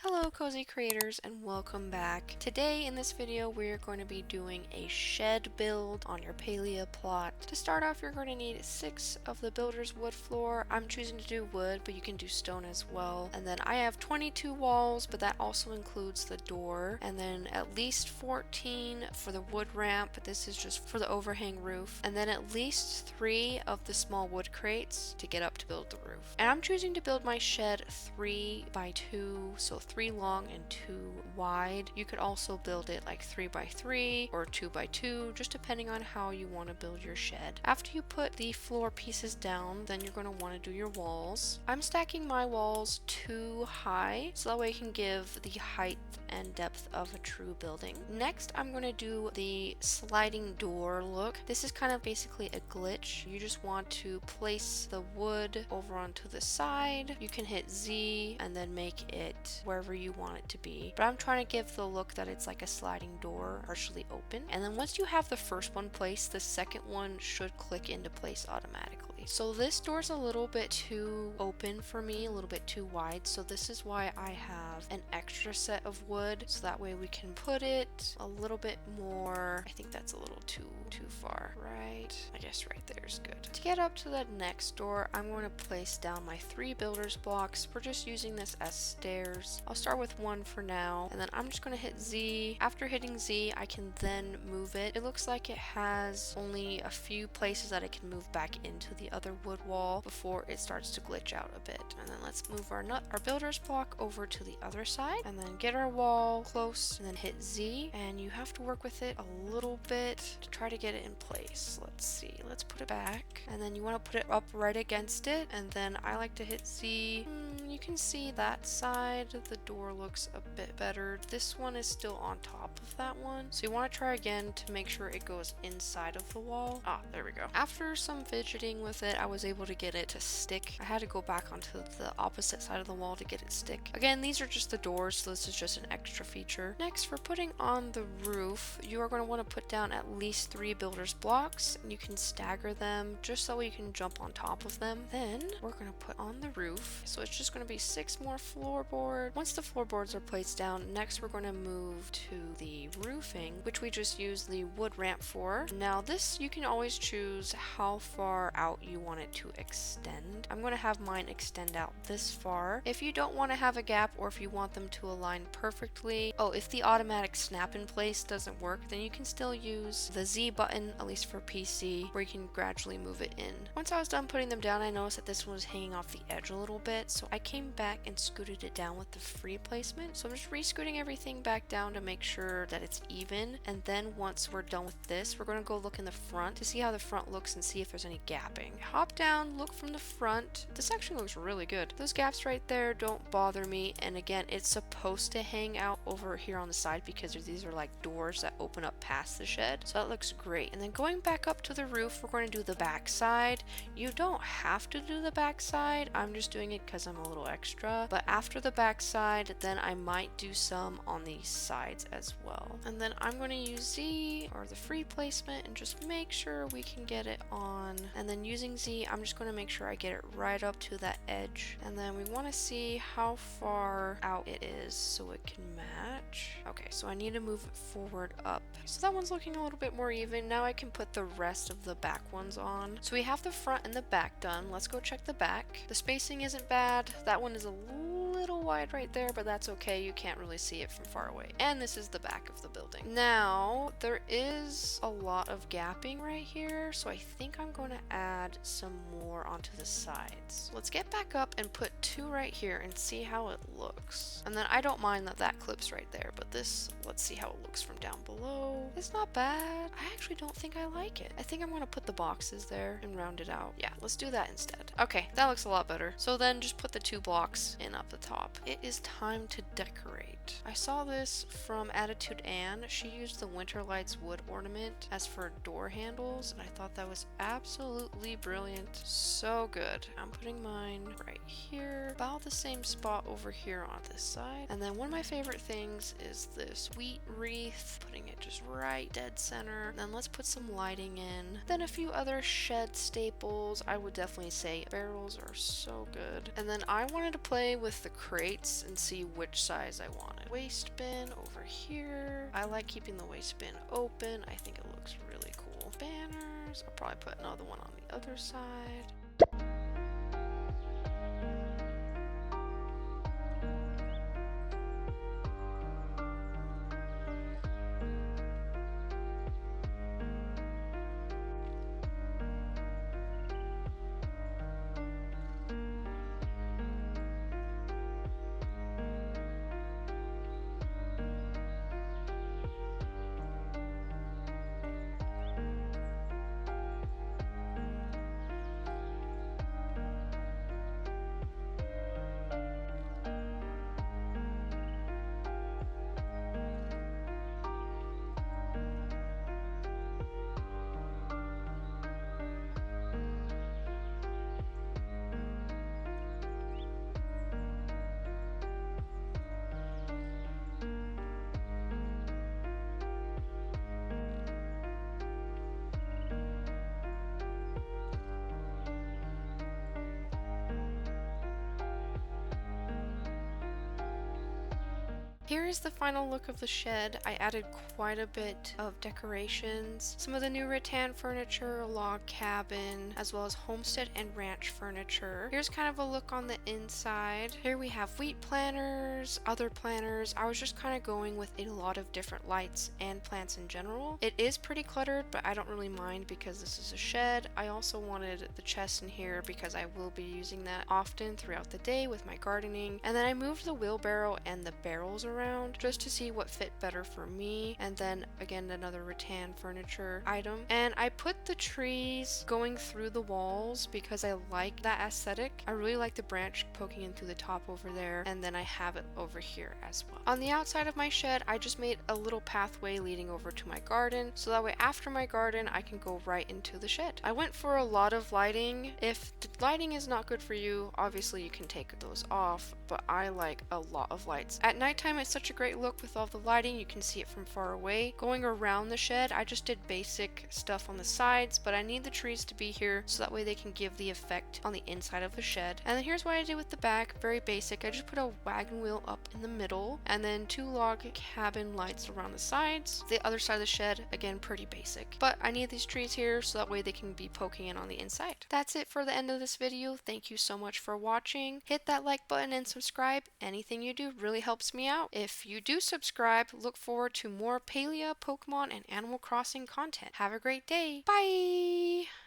Hello cozy creators and welcome back. Today in this video we're going to be doing a shed build on your Palia plot. To start off you're going to need 6 of the builder's wood floor. I'm choosing to do wood, but you can do stone as well. And then I have 22 walls, but that also includes the door. And then at least 14 for the wood ramp. This is just for the overhang roof. And then at least 3 of the small wood crates to get up to build the roof. And I'm choosing to build my shed 3 by 2, so 3 long and 2 wide. You could also build it like 3 by 3 or 2 by 2, just depending on how you want to build your shed. After you put the floor pieces down, then you're going to want to do your walls. I'm stacking my walls too high, so that way I can give the height and depth of a true building. Next, I'm going to do the sliding door look. This is kind of basically a glitch. You just want to place the wood over onto the side. You can hit Z and then make it wherever you want it to be. But I'm trying to give the look that it's like a sliding door, partially open. And then once you have the first one placed, the second one should click into place automatically. So this door's a little bit too open for me, a little bit too wide. So this is why I have an extra set of wood. So that way we can put it a little bit more. I think that's a little too far, right? I guess right there is good. To get up to the next door, I'm going to place down my 3 builder's blocks. We're just using this as stairs. I'll start with 1 for now, and then I'm just going to hit Z. After hitting Z, I can then move it. It looks like it has only a few places that it can move back into the other wood wall before it starts to glitch out a bit. And then let's move our builder's block over to the other side, and then get our wall close, and then hit Z. And you have to work with it a little bit to try to get it in place. Let's see. Let's put it back, and then you want to put it up right against it, and then I like to hit Z. You can see that side the door looks a bit better. This one is still on top of that one, so you want to try again to make sure it goes inside of the wall. There we go. After some fidgeting with it, I was able to get it to stick. I had to go back onto the opposite side of the wall to get it stick. Again, these are just the doors, so this is just an extra feature. Next, for putting on the roof, you are going to want to put down at least 3 builder's blocks, and you can stagger them just so you can jump on top of them. Then we're going to put on the roof, so it's just going to be 6 more floorboard. Once the floorboards are placed down, next we're going to move to the roofing, which we just used the wood ramp for. Now this, you can always choose how far out you want it to extend. I'm going to have mine extend out this far. If you don't want to have a gap, or if you want them to align perfectly, if the automatic snap in place doesn't work, then you can still use the Z button, at least for PC, where you can gradually move it in. Once I was done putting them down, I noticed that this one was hanging off the edge a little bit, so I came back and scooted it down with the free placement. So I'm just re-scooting everything back down to make sure that it's even, and then once we're done with this, we're going to go look in the front to see how the front looks and see if there's any gapping. Hop down, look from the front. This actually looks really good. Those gaps right there don't bother me, and again, it's supposed to hang out over here on the side because these are like doors that open up past the shed, so that looks great. And then going back up to the roof, we're going to do the back side. You don't have to do the back side. I'm just doing it because I'm a little extra, but after the back side, then I might do some on the sides as well. And then I'm going to use Z or the free placement and just make sure we can get it on. And then using Z, I'm just going to make sure I get it right up to that edge, and then we want to see how far out it is so it can match. Okay, so I need to move it forward up. So that one's looking a little bit more even. Now I can put the rest of the back ones on. So we have the front and the back done. Let's go check the back. The spacing isn't bad. That one is a little wide right there, but that's okay. You can't really see it from far away. And this is the back of the building. Now, there is a lot of gapping right here, so I think I'm going to add some more onto the sides. Let's get back up and put 2 right here and see how it looks. And then I don't mind that clips right there, but this, let's see how it looks from down below. It's not bad. I actually don't think I like it. I think I'm going to put the boxes there and round it out. Yeah, let's do that instead. Okay, that looks a lot better. So then just put the 2 blocks in up the top. It is time to decorate. I saw this from Attitude Ann. She used the Winter Lights wood ornament as for door handles, and I thought that was absolutely brilliant. So good. I'm putting mine right here, about the same spot over here on this side. And then one of my favorite things is this wheat wreath, putting it just right dead center. And then let's put some lighting in. Then a few other shed staples. I would definitely say barrels are so good. And then I wanted to play with the crate crates and see which size I wanted. Waste bin over here. I like keeping the waste bin open. I think it looks really cool. Banners. I'll probably put another one on the other side. Here is the final look of the shed. I added quite a bit of decorations, some of the new rattan furniture, a log cabin, as well as homestead and ranch furniture. Here's kind of a look on the inside. Here we have wheat planters, other planters. I was just kind of going with a lot of different lights and plants in general. It is pretty cluttered, but I don't really mind because this is a shed. I also wanted the chest in here because I will be using that often throughout the day with my gardening. And then I moved the wheelbarrow and the barrels around just to see what fit better for me, and then again another rattan furniture item. And I put the trees going through the walls because I like that aesthetic. I really like the branch poking in through the top over there, and then I have it over here as well. On the outside of my shed, I just made a little pathway leading over to my garden, so that way after my garden I can go right into the shed. I went for a lot of lighting. If the lighting is not good for you, obviously you can take those off, but I like a lot of lights. At nighttime it's such a great look with all the lighting. You can see it from far away. Going around the shed, I just did basic stuff on the sides, but I need the trees to be here so that way they can give the effect on the inside of the shed. And then here's what I did with the back. Very basic. I just put a wagon wheel up in the middle and then 2 log cabin lights around the sides. The other side of the shed, again, pretty basic. But I need these trees here so that way they can be poking in on the inside. That's it for the end of this video. Thank you so much for watching. Hit that like button and subscribe. Anything you do really helps me out. If you do subscribe, look forward to more Palia, Pokemon, and Animal Crossing content. Have a great day. Bye!